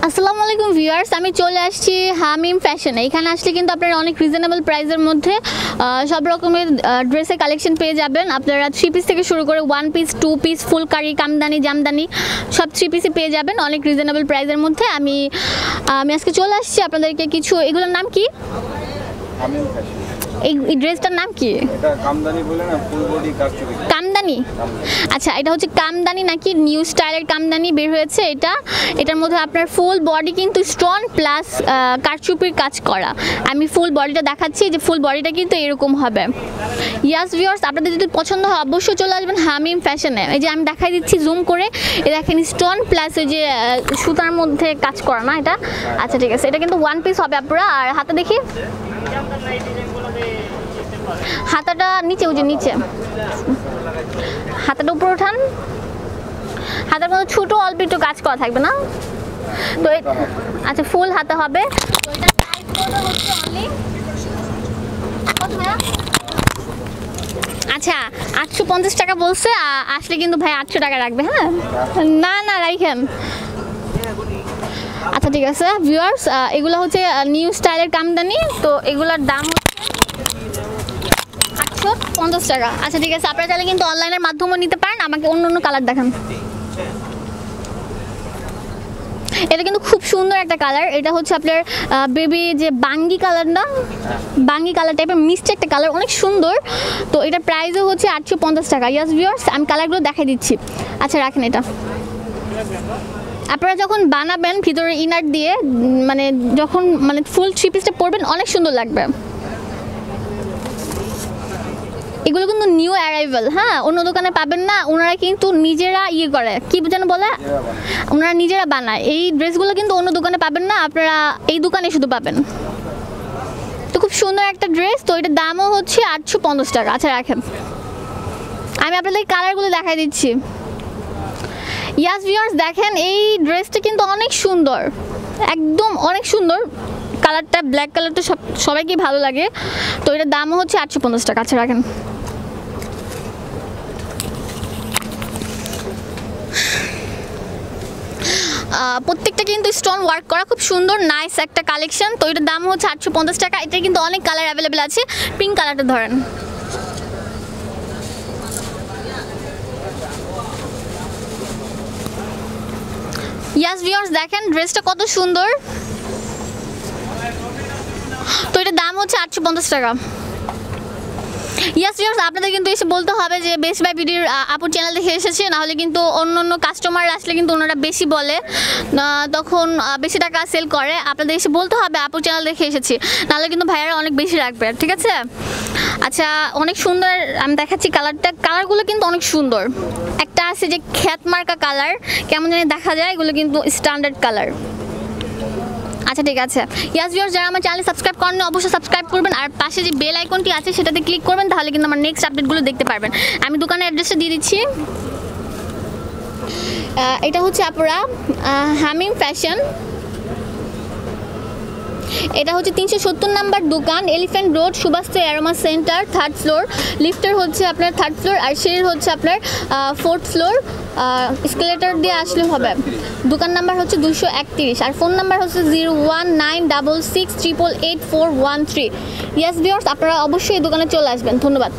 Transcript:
আসসালামু আলাইকুম ভিউয়ার্স, আমি চলে আসছি হামিম ফ্যাশনে। এখানে আসলে কিন্তু আপনারা অনেক রিজনেবল প্রাইসের মধ্যে সব রকমের ড্রেসের কালেকশন পেয়ে যাবেন। আপনারা 3 পিস থেকে শুরু করে 1 পিস, 2 পিস, ফুলকারি, কামদানি, জামদানি সব 3 পিসই পেয়ে যাবেন অনেক রিজনেবল প্রাইসের মধ্যে। আমি আজকে চলে আসছি আপনাদেরকে কিছু, এগুলোর নাম কি? হামিম ফ্যাশন। এই ড্রেসটার নাম কি? এটা কামদানি বলে না, ফুল বডি কারচুপি। কামদানি? আচ্ছা, এটা হচ্ছে কামদানি নাকি নিউ স্টাইলের কামদানি বের হয়েছে এটার মধ্যে আপনার ফুল বডি কিন্তু স্টোন প্লাস কারচুপির কাজ করা। আমি ফুল বডিটা দেখাচ্ছি, যে ফুল বডিটা কিন্তু এরকম হবে। ইয়াস ভিউয়ার্স, আপনাদের যদি পছন্দ হয় অবশ্যই চলে আসবেন হামিম ফ্যাশনে। এই যে আমি দেখাই দিচ্ছি জুম করে, দেখেন স্টোন প্লাস ওই যে সুতার মধ্যে কাজ করা না এটা। আচ্ছা ঠিক আছে, এটা কিন্তু 1 পিস হবে আপনারা। আর হাতে দেখি, হাতাটা নিচে, ওই যে নিচে হাতাটা উপরে ওঠান। হাতার মধ্যে ছোট অল্প একটু কাজ করা থাকবে না তো? আচ্ছা, ফুল হাতে হবে। তো এটা প্রাইস পড়বে হচ্ছে অনলি কত ভাইয়া? আচ্ছা, 850 টাকা বলছে। আসলে কিন্তু ভাই 800 টাকা রাখবে। হ্যাঁ, না রাখেন। আচ্ছা ঠিক আছে ভিউয়ার্স, এগুলো হচ্ছে নিউ স্টাইলের কামদানি। তো এগুলোর দাম হচ্ছে 850 টাকা। আচ্ছা ঠিক আছে, আপনারা চাইলে কিন্তু অনলাইনের মাধ্যমেও নিতে পারেন। আমাকে অন্য কালার দেখান। এটা কিন্তু খুব সুন্দর একটা কালার। এটা হচ্ছে আপনার বেবি যে বাঙ্গি কালার না, বাঙ্গি কালার টাইপের মিষ্টি একটা কালার, অনেক সুন্দর। তো এটার প্রাইসও হচ্ছে 850 টাকা। ইয়াস ভিউয়ার্স, আমি কালারগুলো দেখাই দিচ্ছি। আচ্ছা রাখেন। এটা আপনারা যখন বানাবেন ভিতরে ইনার দিয়ে, মানে যখন ফুল 3 পিসটা পরবেন অনেক সুন্দর লাগবে। এগুলো কিন্তু নিউ অ্যারাইভাল। হ্যাঁ, অন্য দোকানে পাবেন না। ওনারা কিন্তু নিজেরা করে, কি যেন বলে, ওনারা নিজেরা বানায়। এই ড্রেসগুলো কিন্তু অন্য দোকানে পাবেন না, আপনারা এই দোকানে শুধু পাবেন। তো খুব সুন্দর একটা ড্রেস। তো এটার দামও হচ্ছে 850 টাকা। আচ্ছা রাখেন, আমি আপনাদের কালারগুলো দেখাই দিচ্ছি। ইয়াস ভিউয়ার্স, দেখেন এই ড্রেসটা কিন্তু অনেক সুন্দর, একদম অনেক সুন্দর। কালারটা ব্ল্যাক কালারটা সবাইকে ভালো লাগে। তো এটার দামও হচ্ছে 850 টাকা। আচ্ছা রাখেন। প্রত্যেকটা কিন্তু স্টোন ওয়ার্ক করা, খুব সুন্দর নাইস একটা কালেকশন। তো এটার দাম হচ্ছে 850 টাকা। এটা কিন্তু অনেক কালার অ্যাভেলেবেল আছে। পিঙ্ক কালারটা ধরেন। ইয়াস ভিউয়ার্স, দেখেন ড্রেসটা কত সুন্দর। তো এটার দাম হচ্ছে 850 টাকা। ইয়াস ভিউয়ার্স, আপনাদের কিন্তু এসে বলতে হবে যে বেস্ট বাই বিডির আপুর চ্যানেল দেখে এসেছে, নাহলে কিন্তু অন্য কাস্টমার আসলে কিন্তু ওনারা বেশি বলে, তখন বেশি টাকা সেল করে। আপনাদের এসে বলতে হবে আপুর চ্যানেল দেখে এসেছি, নাহলে কিন্তু ভাইয়ারা অনেক বেশি রাখবে। ঠিক আছে? আচ্ছা, অনেক সুন্দর। আমি দেখাচ্ছি কালারগুলো কিন্তু অনেক সুন্দর। একটা আছে যে খ্যাত মার্কা কালার, কেমন জানি দেখা যায়, এগুলো কিন্তু স্ট্যান্ডার্ড কালার। আচ্ছা ঠিক আছে। ইয়াস ভিউয়ার্স, যারা আমার চ্যানেলে সাবস্ক্রাইব করেন অবশ্যই সাবস্ক্রাইব করবেন, আর পাশে যে বেল আইকনটি আছে সেটাতে ক্লিক করবেন, তাহলে কিন্তু আমার নেক্সট আপডেটগুলো দেখতে পারবেন। আমি দোকানের অ্যাড্রেসটা দিয়ে দিচ্ছি। এটা হচ্ছে আপনারা হামিম ফ্যাশন। এটা হচ্ছে 370 নাম্বার দোকান, elephant road, Subhash aroma centre, 3rd floor. লিফটের হচ্ছে আপনার 3rd ফ্লোর, আর সিঁড়ির হচ্ছে আপনার 4th ফ্লোর। এসকেলেটর দিয়ে আসলে হবে। দোকান নাম্বার হচ্ছে 231, আর ফোন নাম্বার হচ্ছে 01966888413। ইয়াস ভিউয়ার্স, আপনারা অবশ্যই এই দোকানে চলে আসবেন। ধন্যবাদ।